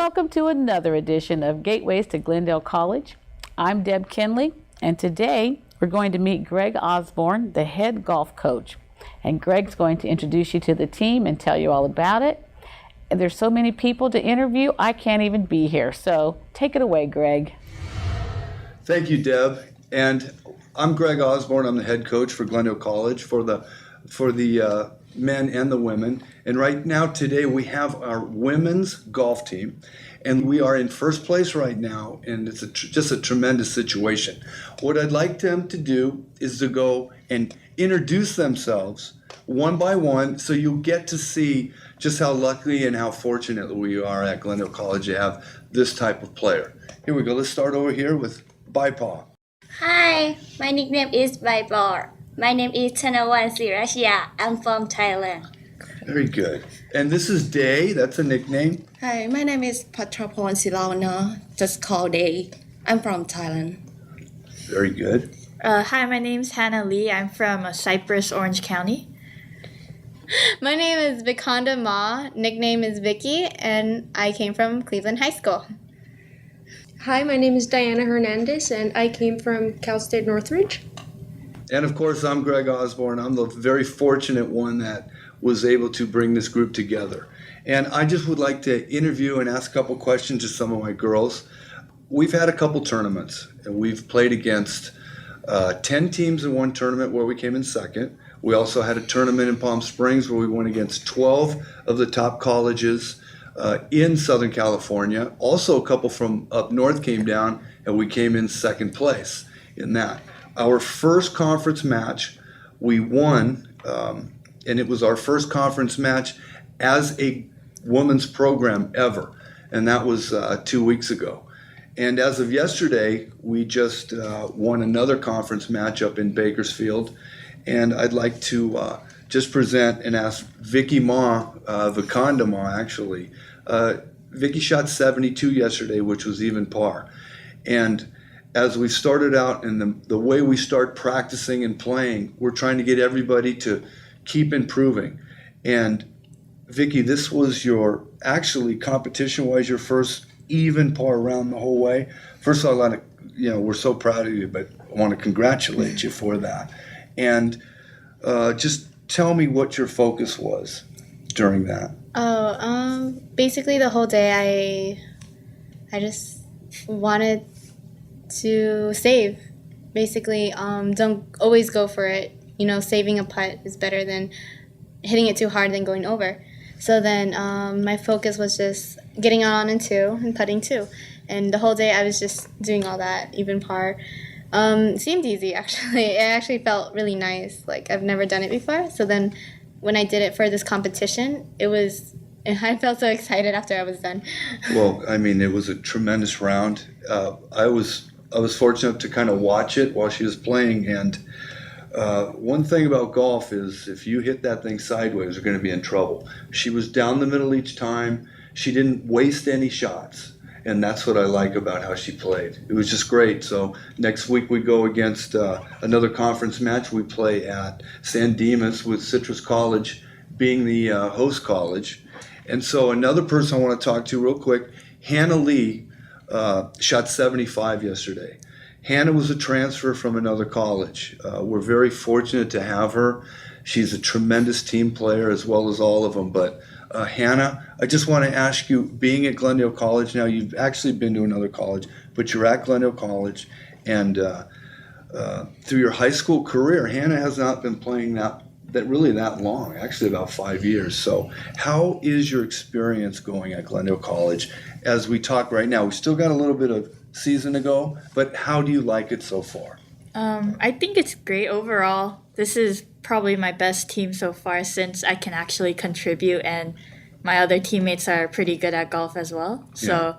welcome to another edition of Gateways to Glendale College. I'm Deb Kinley, and today we're going to meet Greg Osborne, the head golf coach. And Greg's going to introduce you to the team and tell you all about it. And there's so many people to interview, I can't even be here. So take it away, Greg. Thank you, Deb. And I'm Greg Osborne. I'm the head coach for Glendale College for the men and the women. And right now, today, we have our women's golf team. And we are in first place right now, and it's just a tremendous situation. What I'd like them to do is to go and introduce themselves one by one, so you'll get to see just how lucky and how fortunate we are at Glendale College to have this type of player. Here we go. Let's start over here with Baipa. Hi, my nickname is Baipa. My name is Thanawan Sirashia. I'm from Thailand. Very good. And this is Day. That's a nickname. Hi, my name is Patrapon Silawana, just call Day. I'm from Thailand. Very good. Hi, my name's Hannah Lee. I'm from Cypress, Orange County. My name is Vikonda Ma. Nickname is Vicky, and I came from Cleveland High School. Hi, my name is Diana Hernandez, and I came from Cal State Northridge. And of course, I'm Greg Osborne. I'm the very fortunate one that was able to bring this group together. And I just would like to interview and ask a couple questions to some of my girls. We've had a couple tournaments, and we've played against 10 teams in one tournament where we came in second. We also had a tournament in Palm Springs where we went against 12 of the top colleges in Southern California. Also, a couple from up north came down, and we came in second place in that. Our first conference match, we won, and it was our first conference match as a women's program ever, and that was 2 weeks ago. And as of yesterday, we just won another conference match up in Bakersfield, and I'd like to just present and ask Vicky Ma, Vikonda Ma actually. Vicky shot 72 yesterday, which was even par. And as we started out and the way we start practicing and playing, we're trying to get everybody to keep improving. And Vicky, this was your, actually competition-wise, your first even par round the whole way. First of all, we're so proud of you, but I want to congratulate you for that. And just tell me what your focus was during that. Basically the whole day I just wanted to save. Basically, don't always go for it. Saving a putt is better than hitting it too hard than going over. So then my focus was just getting on in two and putting two. And the whole day I was just doing all that, even par. It seemed easy, actually. It actually felt really nice. Like, I've never done it before. So then when I did it for this competition, I felt so excited after I was done. Well, I mean, it was a tremendous round. I was fortunate to kind of watch it while she was playing, and one thing about golf is if you hit that thing sideways, you're going to be in trouble. She was down the middle each time. She didn't waste any shots, and that's what I like about how she played. It was just great. So next week we go against another conference match. We play at San Dimas with Citrus College being the host college. And so another person I want to talk to real quick, Hannah Lee, shot 75 yesterday. Hannah was a transfer from another college. We're very fortunate to have her. She's a tremendous team player as well as all of them. But Hannah, I just want to ask you, being at Glendale College now, you've actually been to another college, but you're at Glendale College. And through your high school career, Hannah has not been playing that long, actually about 5 years. So how is your experience going at Glendale College as we talk right now? We still got a little bit of season to go, but how do you like it so far? I think it's great overall. This is probably my best team so far since I can actually contribute, and my other teammates are pretty good at golf as well. So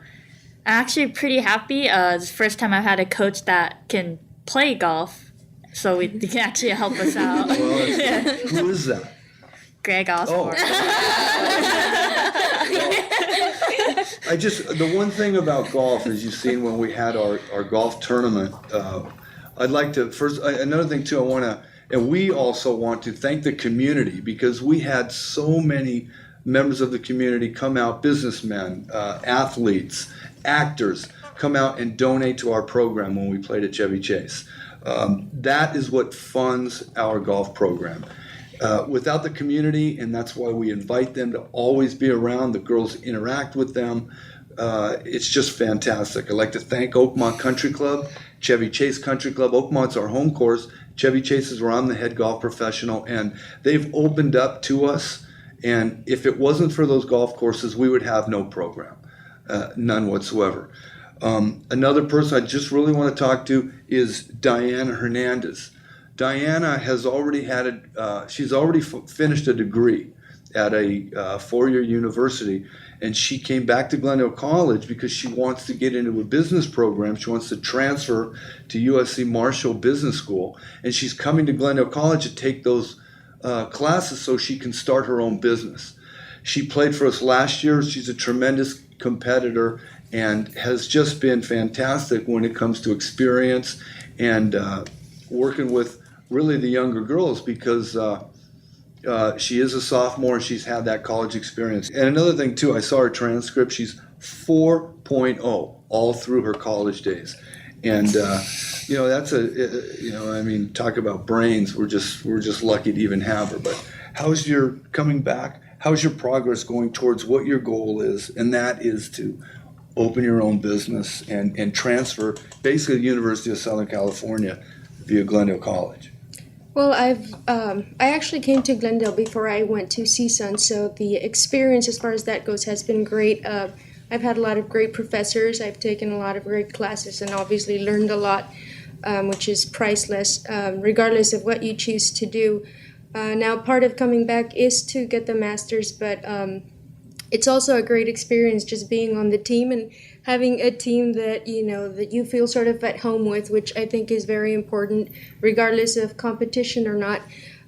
I'm actually pretty happy. It's the first time I've had a coach that can play golf, so they can actually help us out. Well, who is that? Greg Osborne. The one thing about golf, as you've seen when we had our golf tournament, I'd like to first, another thing too, and we also want to thank the community, because we had so many members of the community come out, businessmen, athletes, actors, come out and donate to our program when we played at Chevy Chase. That is what funds our golf program. Without the community, and that's why we invite them to always be around, the girls interact with them. It's just fantastic. I'd like to thank Oakmont Country Club, Chevy Chase Country Club. Oakmont's our home course. Chevy Chase is where I'm the head golf professional, and they've opened up to us. And if it wasn't for those golf courses, we would have no program, none whatsoever. Another person I just really want to talk to is Diana Hernandez. Diana has already she's already finished a degree at a four-year university, and she came back to Glendale College because she wants to get into a business program. She wants to transfer to USC Marshall Business School, and she's coming to Glendale College to take those classes so she can start her own business. She played for us last year. She's a tremendous competitor and has just been fantastic when it comes to experience and working with really the younger girls, because she is a sophomore and she's had that college experience. And another thing too, I saw her transcript. She's 4.0 all through her college days. And that's talk about brains. We're just lucky to even have her. But how's your coming back? How's your progress going towards what your goal is? And that is to open your own business and transfer basically the University of Southern California via Glendale College. Well, I actually came to Glendale before I went to CSUN, so the experience as far as that goes has been great. I've had a lot of great professors. I've taken a lot of great classes and obviously learned a lot, which is priceless, regardless of what you choose to do. Now, part of coming back is to get the master's, but it's also a great experience just being on the team and having a team that you feel sort of at home with, which I think is very important, regardless of competition or not.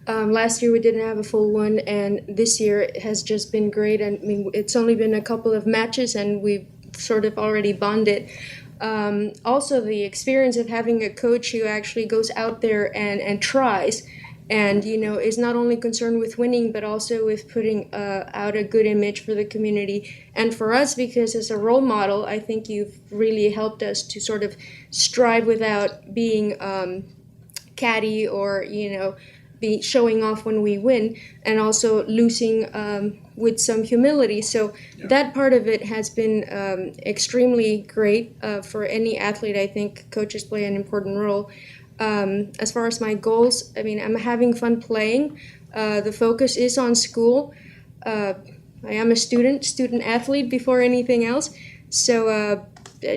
Last year we didn't have a full one, and this year it has just been great. I mean, it's only been a couple of matches, and we've sort of already bonded. Also, the experience of having a coach who actually goes out there and tries, and is not only concerned with winning but also with putting out a good image for the community and for us, because as a role model I think you've really helped us to sort of strive without being catty or be showing off when we win, and also losing with some humility. So that part of it has been extremely great for any athlete. I think coaches play an important role. As far as my goals, I mean, I'm having fun playing. The focus is on school. I am a student athlete before anything else. So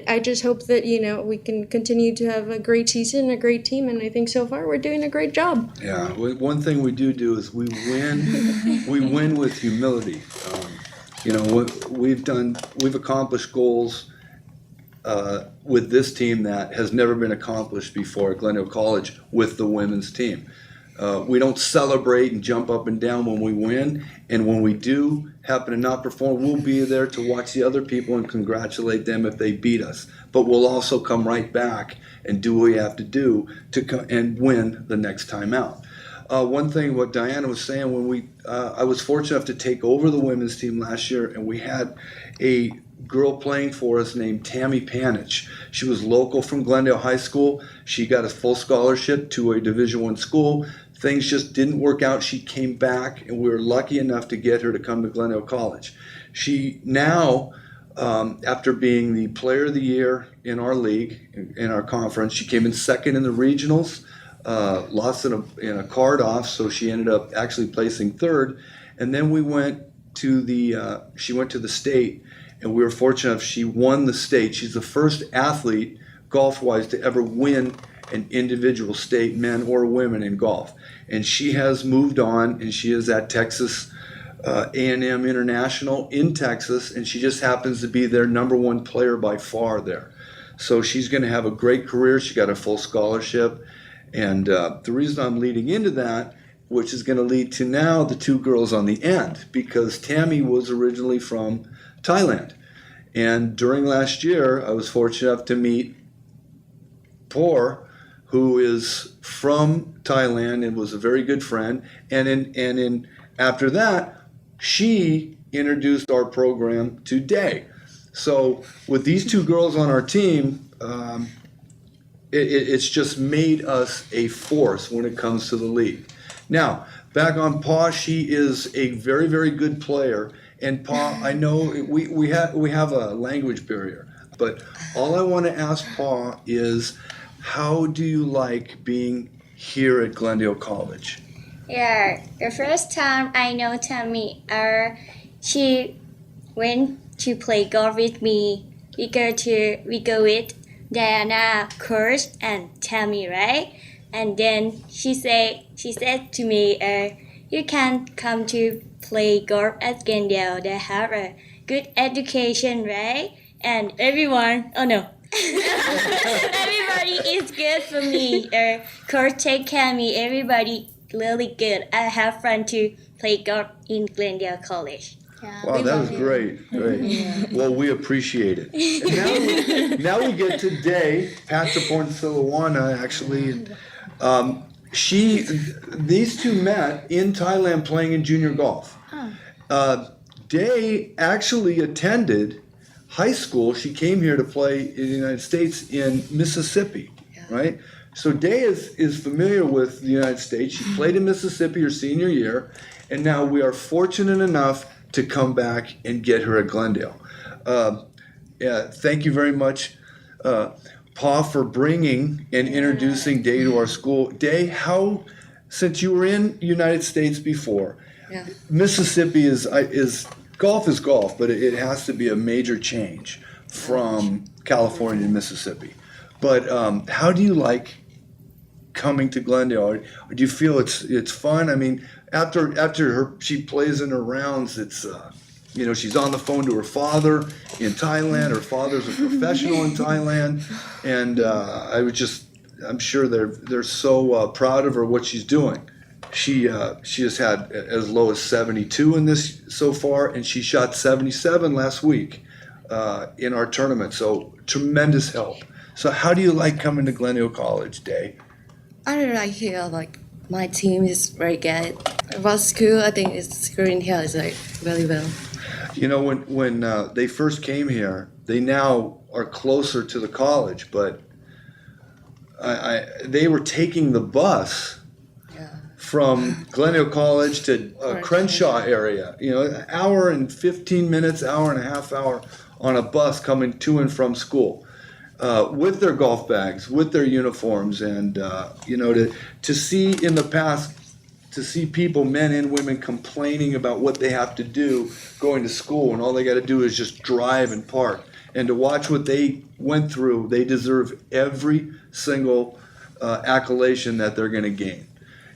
I just hope that, we can continue to have a great season, a great team, and I think so far we're doing a great job. Yeah, one thing we do is we win with humility. We've accomplished goals with this team that has never been accomplished before at Glendale College with the women's team. We don't celebrate and jump up and down when we win, and when we do happen to not perform, we'll be there to watch the other people and congratulate them if they beat us. But we'll also come right back and do what we have to do to and win the next time out. One thing what Diana was saying, when I was fortunate enough to take over the women's team last year, and we had a girl playing for us named Tammy Panitch. She was local from Glendale High School. She got a full scholarship to a Division I school. Things just didn't work out. She came back, and we were lucky enough to get her to come to Glendale College. She now, after being the player of the year in our league, in our conference, she came in second in the regionals, lost in a card off, so she ended up actually placing third. And then we went to she went to the state, and we were fortunate enough, she won the state. She's the first athlete, golf-wise, to ever win an individual state, men or women, in golf. And she has moved on, and she is at Texas A&M International in Texas, and she just happens to be their number one player by far there. So she's going to have a great career. She got a full scholarship. And the reason I'm leading into that, which is going to lead to now the two girls on the end, because Tammy was originally from Thailand. And during last year, I was fortunate enough to meet Por, who is from Thailand and was a very good friend. And after that, she introduced our program to Day. So with these two girls on our team, it's just made us a force when it comes to the league. Now, back on Pa, she is a very, very good player. And Pa, I know we have a language barrier, but all I want to ask Pa is, how do you like being here at Glendale College? Yeah, the first time I know Tammy, she went to play golf with me. We go with Diana, Coach, and Tammy, right? And then she said to me, you can come to play golf at Glendale. They have a good education, right? And everyone, oh no. Everybody is good for me. Coach take care of me. Everybody really good. I have fun to play golf in Glendale College. Yeah, Wow, we that love was it. great. Great. Well, we appreciate it. And now we get to Day, Patsaporn Silawana, actually. These two met in Thailand playing in junior golf. Day actually attended high school. She came here to play in the United States in Mississippi, right? So Day is familiar with the United States. She played in Mississippi her senior year, and now we are fortunate enough to come back and get her at Glendale. Thank you very much, Pa, for bringing and introducing Day to our school. Day, since you were in the United States before, Mississippi is golf is golf, but it has to be a major change from California to Mississippi. But how do you like coming to Glendale? Do you feel it's fun? I mean, after she plays in her rounds, it's she's on the phone to her father in Thailand. Her father's a professional in Thailand, and I'm sure they're so proud of her, what she's doing. She has had as low as 72 in this so far, and she shot 77 last week in our tournament. So tremendous help. So how do you like coming to Glendale College, Day? I really like here. Like my team is very good. About school, I think school in here is like very well. You know, when they first came here, they now are closer to the college, but they were taking the bus from Glendale College to Crenshaw area. An hour and 15 minutes, hour and a half hour on a bus coming to and from school. With their golf bags, with their uniforms, and to see in the past, to see people, men and women, complaining about what they have to do going to school, and all they got to do is just drive and park. And to watch what they went through, they deserve every single accolation that they're going to gain.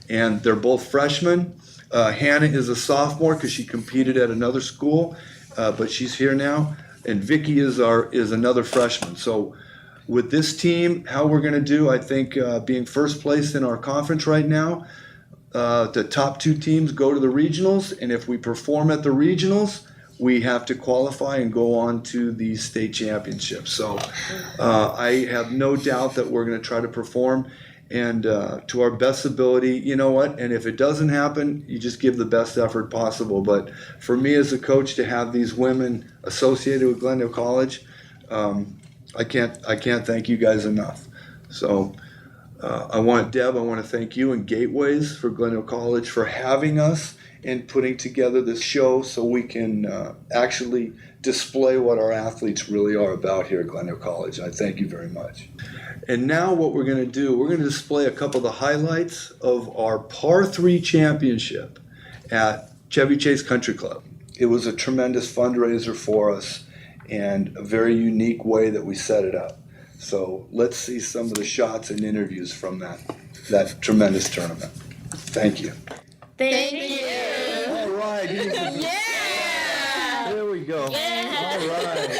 And they're both freshmen. Hannah is a sophomore because she competed at another school, but she's here now. And Vicky is another freshman. So with this team, how we're going to do, I think being first place in our conference right now, the top two teams go to the regionals, and if we perform at the regionals, we have to qualify and go on to the state championships. So I have no doubt that we're going to try to perform and to our best ability. You know what? And if it doesn't happen, you just give the best effort possible. But for me as a coach to have these women associated with Glendale College, I can't thank you guys enough. So I want to thank you and Gateways for Glendale College for having us and putting together this show so we can actually display what our athletes really are about here at Glendale College. I thank you very much. And now what we're going to do, we're going to display a couple of the highlights of our Par 3 championship at Chevy Chase Country Club. It was a tremendous fundraiser for us and a very unique way that we set it up. So let's see some of the shots and interviews from that tremendous tournament. Thank you. Thank you. All right. There we go. All right.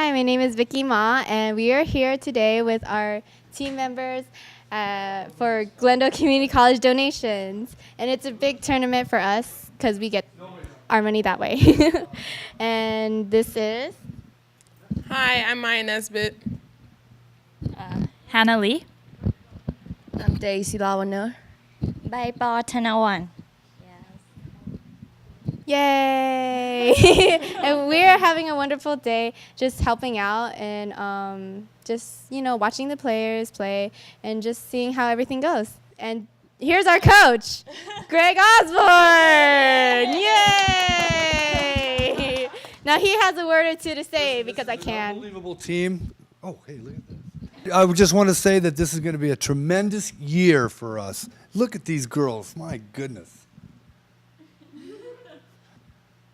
Hi, my name is Vicky Ma, and we are here today with our team members for Glendale Community College donations. And it's a big tournament for us because we get our money that way. And this is... Hi, I'm Maya Nesbitt. Hannah Lee. I'm Daisy Lawano. By Thanawan. Yay! And we're having a wonderful day just helping out and just, watching the players play and just seeing how everything goes. And here's our coach, Greg Osborne! Yay! Now he has a word or two to say because I can. Unbelievable team. Oh, hey, look at that. I would just want to say that this is going to be a tremendous year for us. Look at these girls. My goodness.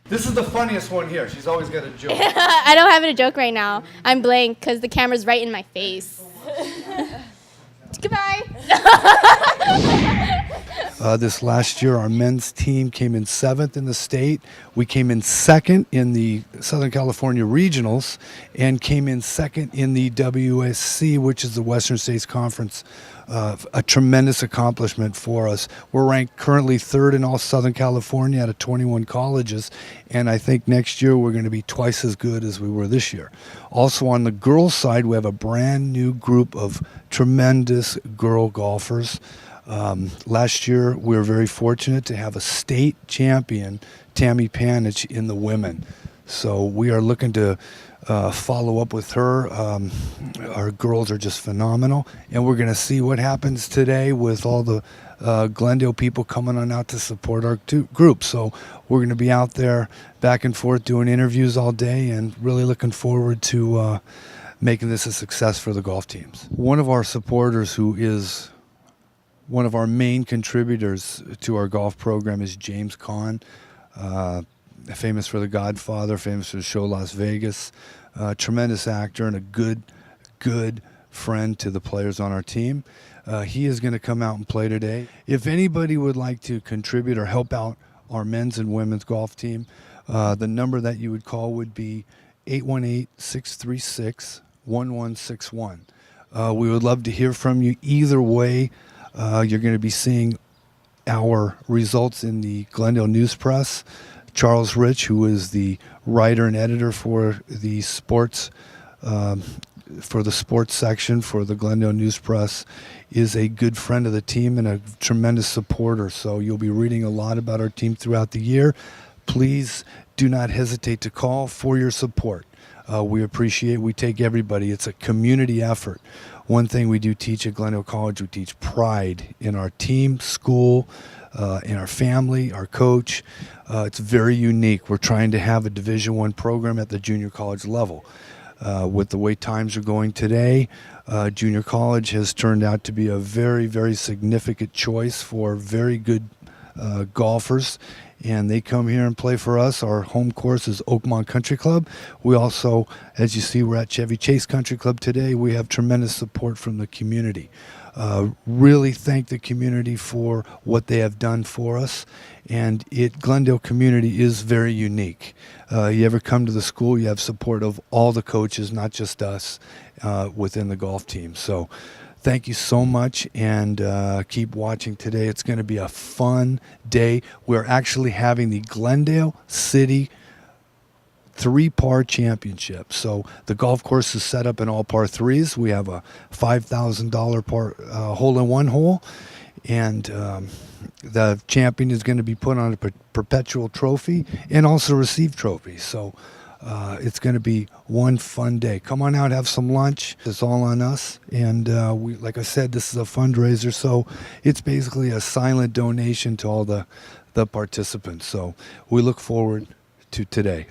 This is the funniest one here. She's always got a joke. I don't have a joke right now. I'm blank because the camera's right in my face. Goodbye. This last year, our men's team came in 7th in the state. We came in 2nd in the Southern California Regionals and came in 2nd in the WSC, which is the Western States Conference. A tremendous accomplishment for us. We're ranked currently 3rd in all Southern California out of 21 colleges, and I think next year we're going to be twice as good as we were this year. Also on the girls' side, we have a brand new group of tremendous girl golfers. Last year, we were very fortunate to have a state champion, Tammy Panitch, in the women. So we are looking to follow up with her. Our girls are just phenomenal. And we're going to see what happens today with all the Glendale people coming on out to support our group. So we're going to be out there back and forth doing interviews all day and really looking forward to making this a success for the golf teams. One of our supporters who is one of our main contributors to our golf program is James Caan, famous for The Godfather, famous for the show Las Vegas, tremendous actor and a good friend to the players on our team. He is going to come out and play today. If anybody would like to contribute or help out our men's and women's golf team, the number that you would call would be 818-636-1161. We would love to hear from you. Either way, you're going to be seeing our results in the Glendale News Press. Charles Rich, who is the writer and editor for the sports section for the Glendale News Press, is a good friend of the team and a tremendous supporter. So you'll be reading a lot about our team throughout the year. Please do not hesitate to call for your support. We appreciate, we take everybody. It's a community effort. One thing we do teach at Glendale College, we teach pride in our team, school, in our family, our coach. It's very unique. We're trying to have a Division I program at the junior college level. With the way times are going today, junior college has turned out to be a very, very significant choice for very good golfers. And they come here and play for us. Our home course is Oakmont Country Club. We also, as you see, we're at Chevy Chase Country Club today. We have tremendous support from the community. Really thank the community for what they have done for us. And Glendale community is very unique. You ever come to the school, you have support of all the coaches, not just us, within the golf team. So thank you so much, and keep watching today. It's going to be a fun day. We're actually having the Glendale City 3-par championship. So the golf course is set up in all par 3s. We have a $5,000 par hole-in-one hole, and the champion is going to be put on a perpetual trophy and also receive trophies. So it's going to be one fun day. Come on out, have some lunch. It's all on us. And like I said, this is a fundraiser, so it's basically a silent donation to all the participants. So we look forward to today.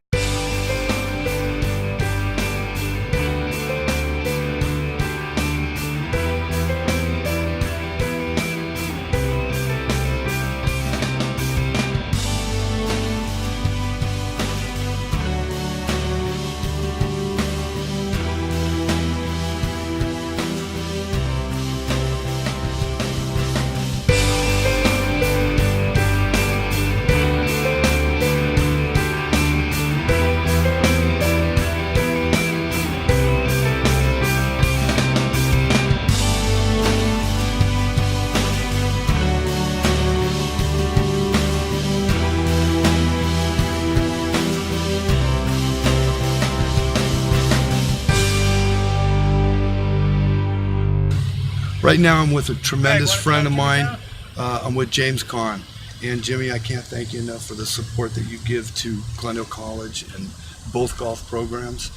Right now I'm with a tremendous friend of mine. I'm with James Caan. And Jimmy, I can't thank you enough for the support that you give to Glendale College and both golf programs.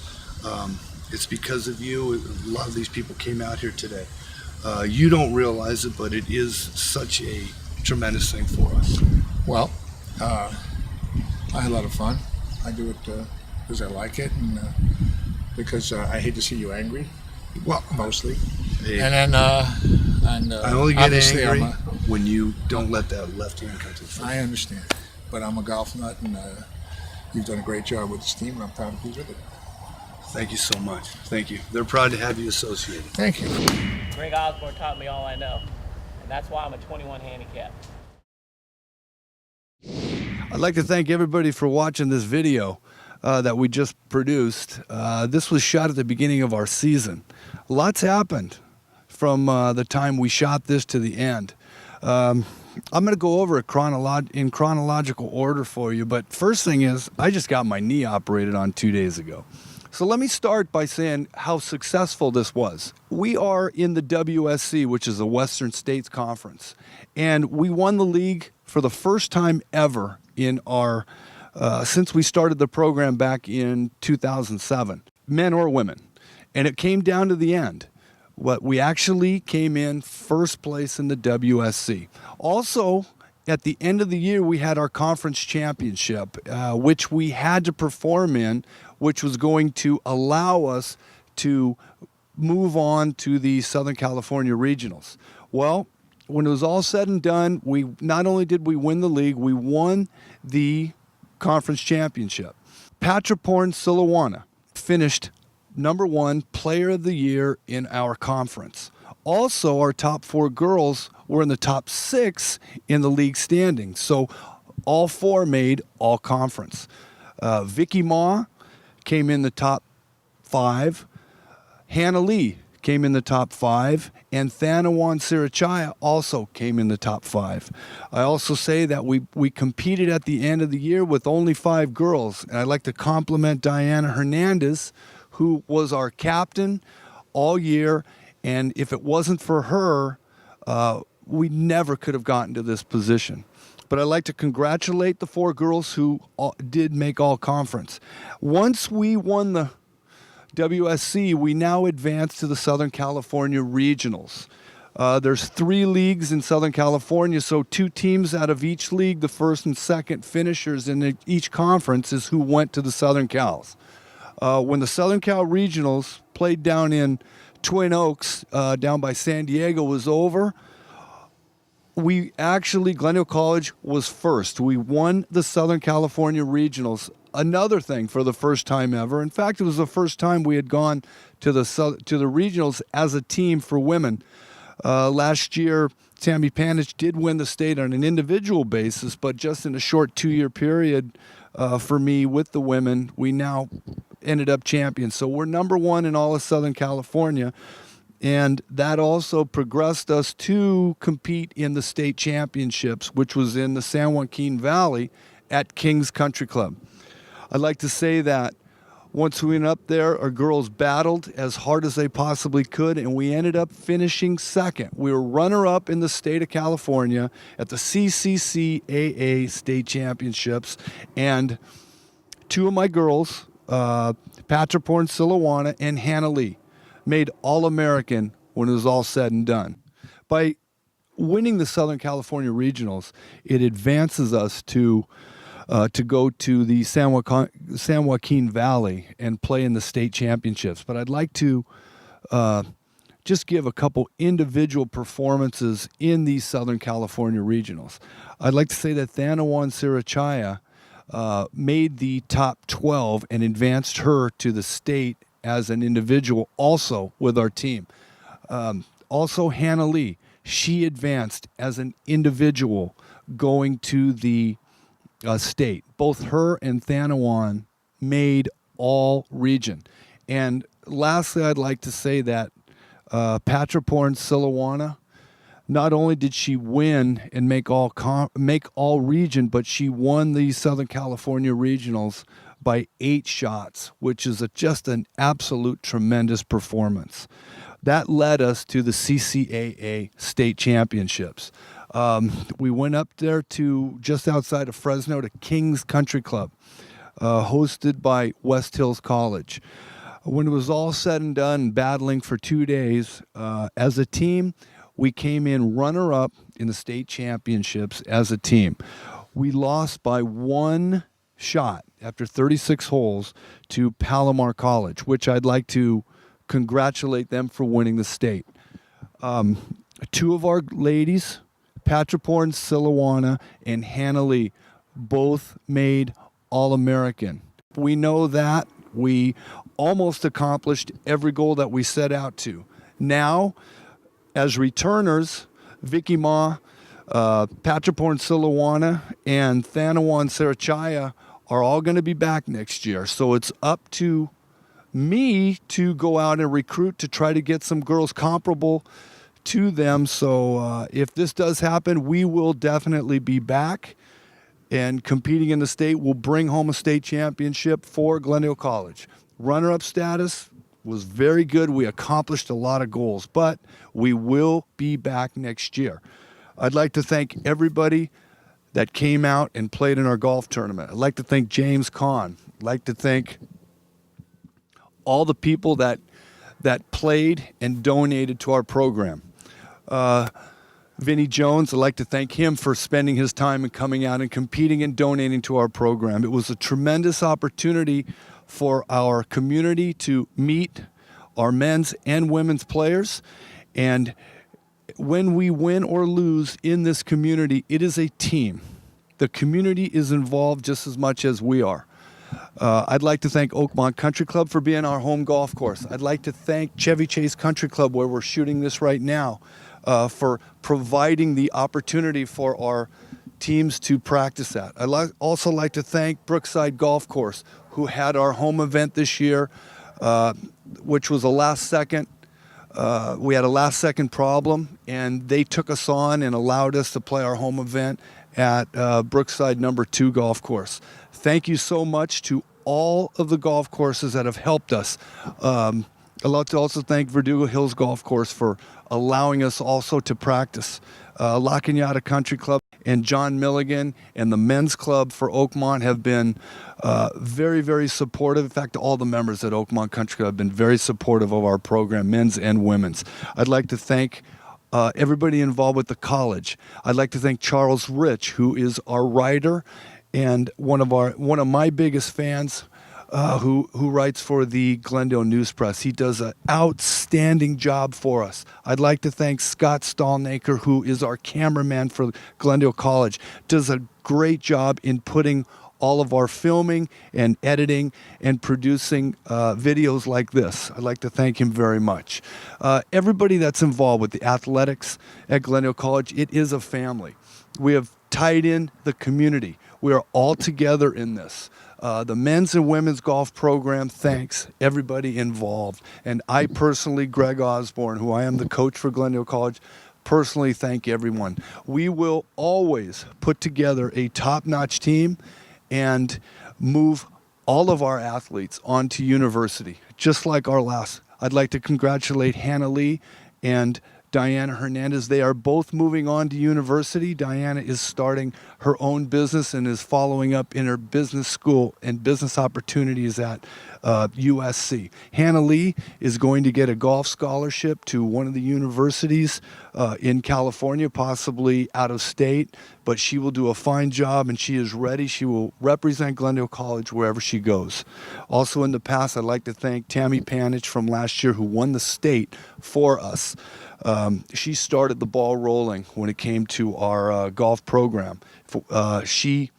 It's because of you. A lot of these people came out here today. You don't realize it, but it is such a tremendous thing for us. Well, I had a lot of fun. I do it because I like it and because I hate to see you angry. Well, mostly. Hey, and then, I only get obviously angry when you don't let that left hand come to the front. I understand, but I'm a golf nut, and you've done a great job with this team, and I'm proud to be with it. Thank you so much. Thank you. They're proud to have you associated. Thank you. Greg Osborne taught me all I know, and that's why I'm a 21 handicap. I'd like to thank everybody for watching this video that we just produced. This was shot at the beginning of our season. Lots happened from the time we shot this to the end. I'm going to go over it in chronological order for you, but first thing is, I just got my knee operated on 2 days ago. So let me start by saying how successful this was. We are in the WSC, which is the Western States Conference, and we won the league for the first time ever in our since we started the program back in 2007, men or women. And it came down to the end. We actually came in first place in the WSC. Also, at the end of the year, we had our conference championship, which we had to perform in, which was going to allow us to move on to the Southern California Regionals. Well, when it was all said and done, we not only did we win the league, we won the conference championship. Patriporn Silawana finished #1 player of the year in our conference. Also, our top 4 girls were in the top 6 in the league standings. So all 4 made all conference. Vicky Ma came in the top 5. Hannah Lee came in the top 5, and Thanawan Sirachaya also came in the top 5. I also say that we competed at the end of the year with only 5 girls, and I'd like to compliment Diana Hernandez, who was our captain all year, and if it wasn't for her, we never could have gotten to this position. But I'd like to congratulate the 4 girls who did make all conference. Once we won the WSC, we now advance to the Southern California Regionals. There's 3 leagues in Southern California, so 2 teams out of each league, the first and second finishers in each conference, is who went to the Southern Cals. When the Southern Cal Regionals played down in Twin Oaks, down by San Diego, was over, Glendale College was first. We won the Southern California Regionals. Another thing for the first time ever. In fact, it was the first time we had gone to the regionals as a team for women. Last year, Tammy Panitch did win the state on an individual basis, but just in a short 2-year period for me with the women, we now ended up champions. So we're #1 in all of Southern California. And that also progressed us to compete in the state championships, which was in the San Joaquin Valley at King's Country Club. I'd like to say that once we went up there, our girls battled as hard as they possibly could, and we ended up finishing second. We were runner-up in the state of California at the CCCAA state championships, and 2 of my girls, Patriporn Silawana and Hannah Lee, made All-American when it was all said and done. By winning the Southern California Regionals, it advances us to go to the San Joaquin Valley and play in the state championships. But I'd like to just give a couple individual performances in these Southern California Regionals. I'd like to say that Thanawan Sirachaya made the top 12 and advanced her to the state as an individual, also with our team. Also, Hannah Lee, she advanced as an individual going to the state. Both her and Thanawan made all region. And lastly, I'd like to say that Patriporn Silawana, not only did she win and make all region, but she won the Southern California Regionals by 8 shots, which is just an absolute tremendous performance. that led us to the CCAA state championships. We went up there to just outside of Fresno to King's Country Club, hosted by West Hills College. When it was all said and done, battling for 2 days, as a team, we came in runner-up in the state championships as a team. We lost by 1 shot after 36 holes to Palomar College, which I'd like to congratulate them for winning the state. 2 of our ladies, Patraporn Silawana and Hannah Lee, both made All-American. We know that. We almost accomplished every goal that we set out to. Now, as returners, Vicky Ma, Patraporn Silawana, and Thanawan Sarachaya are all going to be back next year. So it's up to me to go out and recruit to try to get some girls comparable to them. So if this does happen, we will definitely be back and competing in the state. We'll bring home a state championship for Glendale College. Runner-up status was very good. We accomplished a lot of goals, but we will be back next year. I'd like to thank everybody that came out and played in our golf tournament. I'd like to thank James Caan. I'd like to thank all the people that played and donated to our program. Vinny Jones, I'd like to thank him for spending his time and coming out and competing and donating to our program. It was a tremendous opportunity for our community to meet our men's and women's players. And when we win or lose in this community, it is a team. The community is involved just as much as we are. I'd like to thank Oakmont Country Club for being our home golf course. I'd like to thank Chevy Chase Country Club, where we're shooting this right now, for providing the opportunity for our teams to practice at. I'd also like to thank Brookside Golf Course, who had our home event this year, which was a last second. We had a last second problem, and they took us on and allowed us to play our home event at Brookside number 2 golf course. Thank you so much to all of the golf courses that have helped us. I'd like to also thank Verdugo Hills Golf Course for allowing us also to practice. La Cañada Country Club and John Milligan and the men's club for Oakmont have been very, very supportive. In fact, all the members at Oakmont Country Club have been very supportive of our program, men's and women's. I'd like to thank everybody involved with the college. I'd like to thank Charles Rich, who is our writer and one of my biggest fans, who writes for the Glendale News Press. He does an outstanding job for us. I'd like to thank Scott Stallnaker, who is our cameraman for Glendale College. Does a great job in putting all of our filming and editing and producing videos like this. I'd like to thank him very much. Everybody that's involved with the athletics at Glendale College, it is a family. We have tied in the community. We are all together in this. The men's and women's golf program thanks everybody involved. And I personally, Greg Osborne, who I am the coach for Glendale College, personally thank everyone. We will always put together a top-notch team and move all of our athletes onto university, just like our last. I'd like to congratulate Hannah Lee and Diana Hernandez. They are both moving on to university. Diana is starting her own business and is following up in her business school and business opportunities at USC. Hannah Lee is going to get a golf scholarship to one of the universities in California, possibly out of state, but she will do a fine job and she is ready. She will represent Glendale College wherever she goes. Also in the past, I'd like to thank Tammy Panitch from last year, who won the state for us. She started the ball rolling when it came to our golf program. She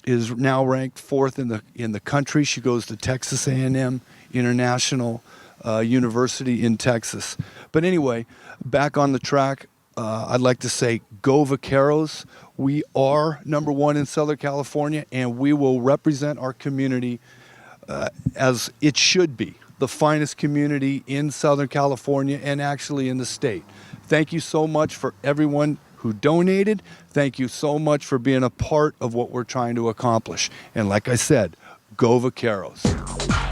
is now ranked 4th in the country. She goes to Texas A&M International University in Texas. But anyway, back on the track, I'd like to say go Vaqueros. We are number 1 in Southern California, and we will represent our community as it should be. The finest community in Southern California and actually in the state. Thank you so much for everyone who donated. Thank you so much for being a part of what we're trying to accomplish. And like I said, go Vaqueros.